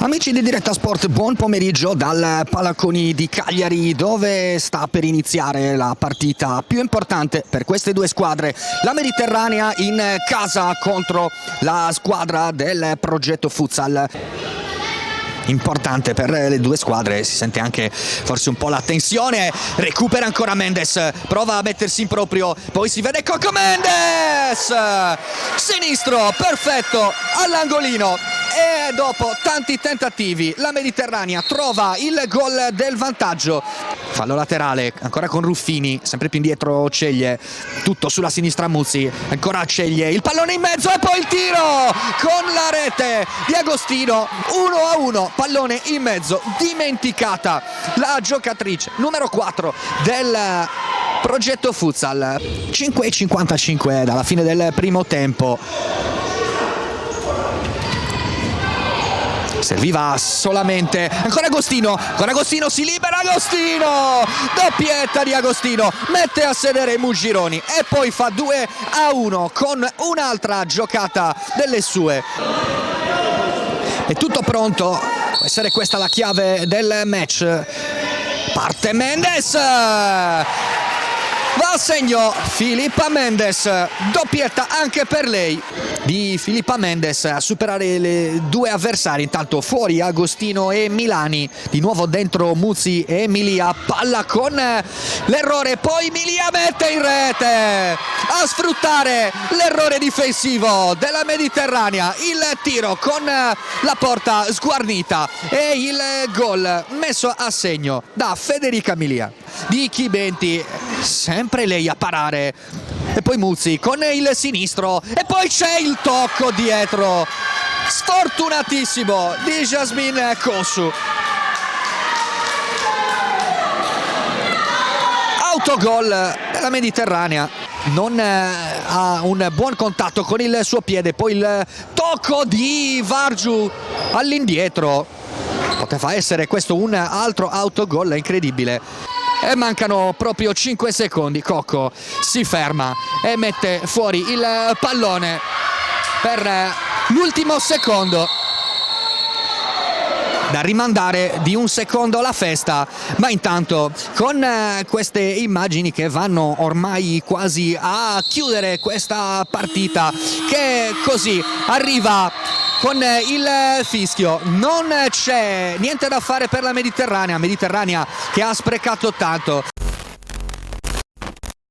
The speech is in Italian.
Amici di Diretta Sport, buon pomeriggio dal Palacconi di Cagliari, dove sta per iniziare la partita più importante per queste due squadre. La Mediterranea in casa contro la squadra del Progetto Futsal. Importante per le due squadre, si sente anche forse un po' la tensione. Recupera ancora Mendes, prova a mettersi in proprio, poi si vede Coco Mendes, sinistro perfetto all'angolino. E dopo tanti tentativi la Mediterranea trova il gol del vantaggio. Fallo laterale ancora con Ruffini, sempre più indietro Ceglie, tutto sulla sinistra Muzzi, ancora Ceglie, il pallone in mezzo e poi il tiro con la rete di Agostino. 1-1, pallone in mezzo, dimenticata la giocatrice numero 4 del Progetto Futsal. 5:55 dalla fine del primo tempo. Serviva solamente ancora Agostino, con Agostino si libera Agostino, doppietta di Agostino, mette a sedere Mugironi e poi fa 2-1 con un'altra giocata delle sue. È tutto pronto, può essere questa la chiave del match. Parte Mendes, va a segno Filippa Mendes, doppietta anche per lei di Filippa Mendes a superare le due avversari. Intanto fuori Agostino e Milani, di nuovo dentro Muzzi e Emilia, palla con l'errore, poi Emilia mette in rete a sfruttare l'errore difensivo della Mediterranea, il tiro con la porta sguarnita e il gol messo a segno da Federica Emilia di Chibenti, sempre lei a parare. E poi Muzzi con il sinistro e poi c'è il tocco dietro sfortunatissimo di Jasmine Kosu. Autogol della Mediterranea, non ha un buon contatto con il suo piede, poi il tocco di Vargiu all'indietro. Poteva essere questo un altro autogol incredibile. E mancano proprio 5 secondi. Cocco si ferma e mette fuori il pallone per l'ultimo secondo, da rimandare di un secondo la festa. Ma intanto con queste immagini che vanno ormai quasi a chiudere questa partita, che così arriva con il fischio, non c'è niente da fare per la Mediterranea che ha sprecato tanto.